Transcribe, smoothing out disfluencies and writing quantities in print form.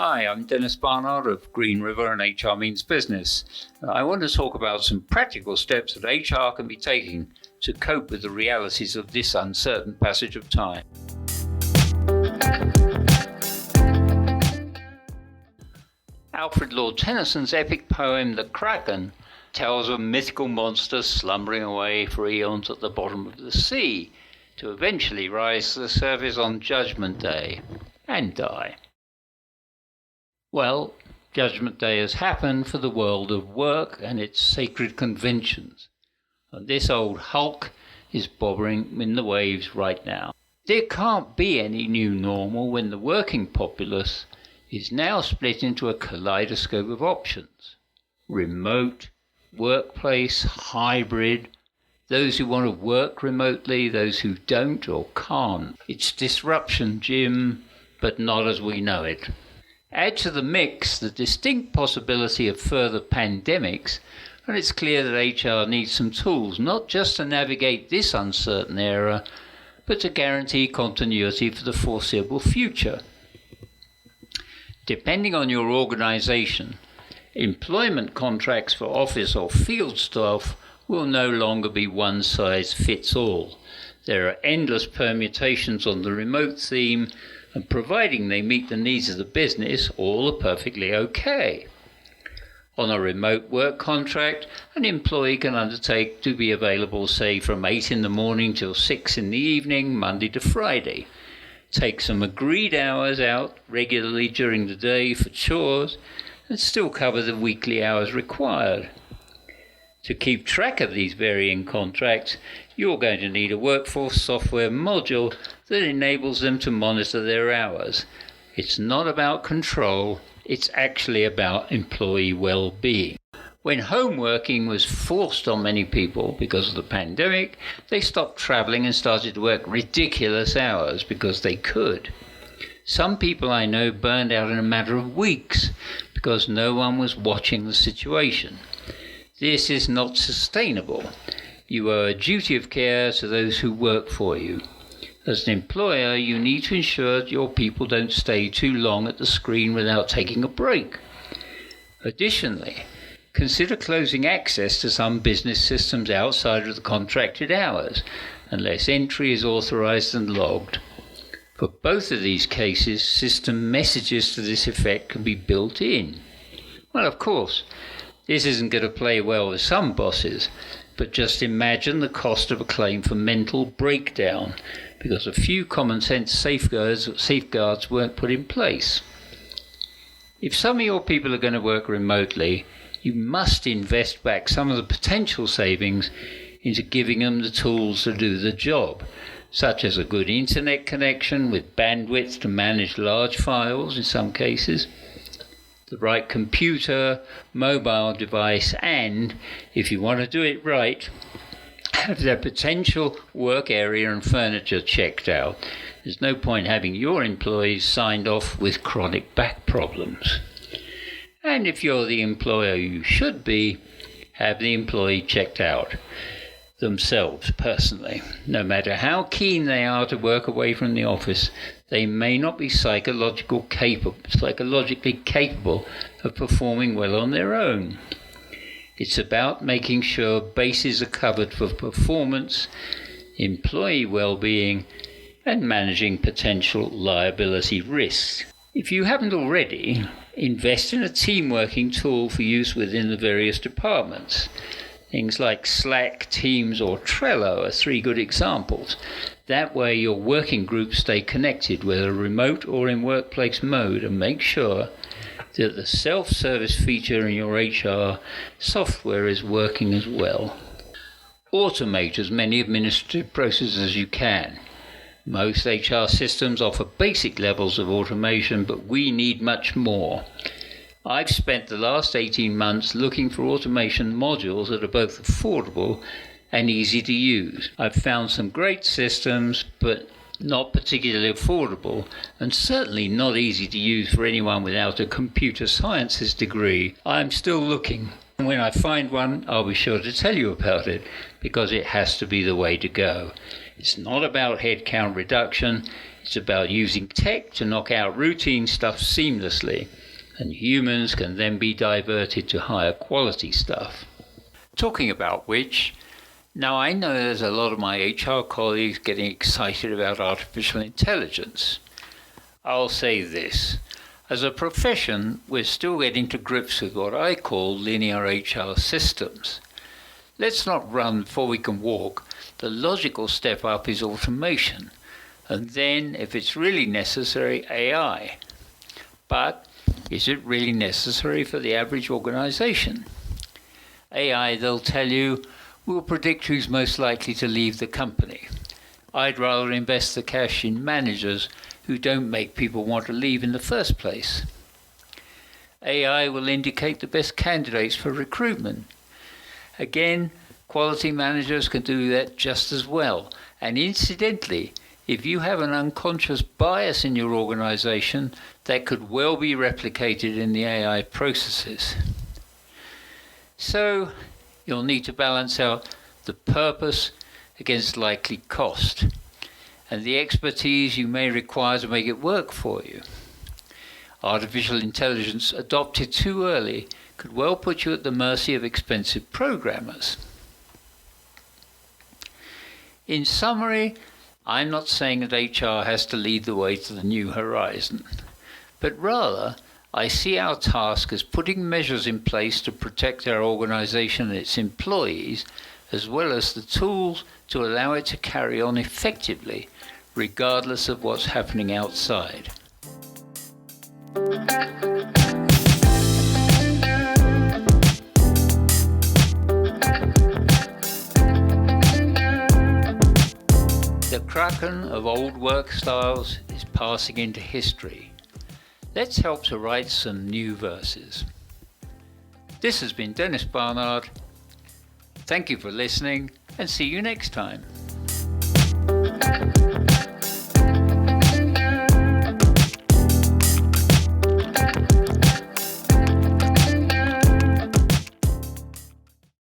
Hi, I'm Denis Barnard of GreenRiver and HRmeansbusiness. I want to talk about some practical steps that HR can be taking to cope with the realities of this uncertain passage of time. Alfred Lord Tennyson's epic poem, The Kraken, tells of a mythical monster slumbering away for eons at the bottom of the sea, to eventually rise to the surface on Judgment Day and die. Well, Judgment Day has happened for the world of work and its sacred conventions, and this old hulk is bobbing in the waves right now. There can't be any new normal when the working populace is now split into a kaleidoscope of options: remote, workplace, hybrid, those who want to work remotely, those who don't or can't. It's disruption, Jim, but not as we know it. Add to the mix the distinct possibility of further pandemics, and it's clear that HR needs some tools, not just to navigate this uncertain era, but to guarantee continuity for the foreseeable future. Depending on your organization, employment contracts for office or field staff will no longer be one size fits all. There are endless permutations on the remote theme, and providing they meet the needs of the business, all are perfectly okay. On a remote work contract, an employee can undertake to be available, say, from 8 in the morning till 6 in the evening, Monday to Friday. Take some agreed hours out regularly during the day for chores, and still cover the weekly hours required. To keep track of these varying contracts, you're going to need a workforce software module that enables them to monitor their hours. It's not about control, it's actually about employee well-being. When home working was forced on many people because of the pandemic, they stopped traveling and started to work ridiculous hours because they could. Some people I know burned out in a matter of weeks because no one was watching the situation. This is not sustainable. You owe a duty of care to those who work for you. As an employer, you need to ensure that your people don't stay too long at the screen without taking a break. Additionally, consider closing access to some business systems outside of the contracted hours, unless entry is authorized and logged. For both of these cases, system messages to this effect can be built in. Well, of course, this isn't going to play well with some bosses, but just imagine the cost of a claim for mental breakdown because a few common sense safeguards weren't put in place. If some of your people are going to work remotely, you must invest back some of the potential savings into giving them the tools to do the job, such as a good internet connection with bandwidth to manage large files in some cases, the right computer, mobile device, and, if you want to do it right, have their potential work area and furniture checked out. There's no point having your employees signed off with chronic back problems. And if you're the employer you should be, have the employee checked out themselves personally. No matter how keen they are to work away from the office, they may not be psychologically capable of performing well on their own. It's about making sure bases are covered for performance, employee well-being, and managing potential liability risks. If you haven't already, invest in a team working tool for use within the various departments. Things like Slack, Teams, or Trello are 3 good examples. That way your working groups stay connected, whether remote or in workplace mode, and make sure that the self-service feature in your HR software is working as well. Automate as many administrative processes as you can. Most HR systems offer basic levels of automation, but we need much more. I've spent the last 18 months looking for automation modules that are both affordable and easy to use. I've found some great systems, but not particularly affordable, and certainly not easy to use for anyone without a computer sciences degree. I'm still looking, and when I find one, I'll be sure to tell you about it, because it has to be the way to go. It's not about headcount reduction, it's about using tech to knock out routine stuff seamlessly, and humans can then be diverted to higher quality stuff. Talking about which, now I know there's a lot of my HR colleagues getting excited about artificial intelligence. I'll say this. As a profession, we're still getting to grips with what I call linear HR systems. Let's not run before we can walk. The logical step up is automation, and then, if it's really necessary, AI. But is it really necessary for the average organization? AI, they'll tell you, will predict who's most likely to leave the company. I'd rather invest the cash in managers who don't make people want to leave in the first place. AI will indicate the best candidates for recruitment. Again, quality managers can do that just as well. And incidentally, if you have an unconscious bias in your organization, that could well be replicated in the AI processes. So, you'll need to balance out the purpose against likely cost, and the expertise you may require to make it work for you. Artificial intelligence adopted too early could well put you at the mercy of expensive programmers. In summary, I'm not saying that HR has to lead the way to the new horizon, but rather I see our task as putting measures in place to protect our organization and its employees, as well as the tools to allow it to carry on effectively, regardless of what's happening outside. The Kraken of old work styles is passing into history. Let's help to write some new verses. This has been Denis Barnard. Thank you for listening, and see you next time.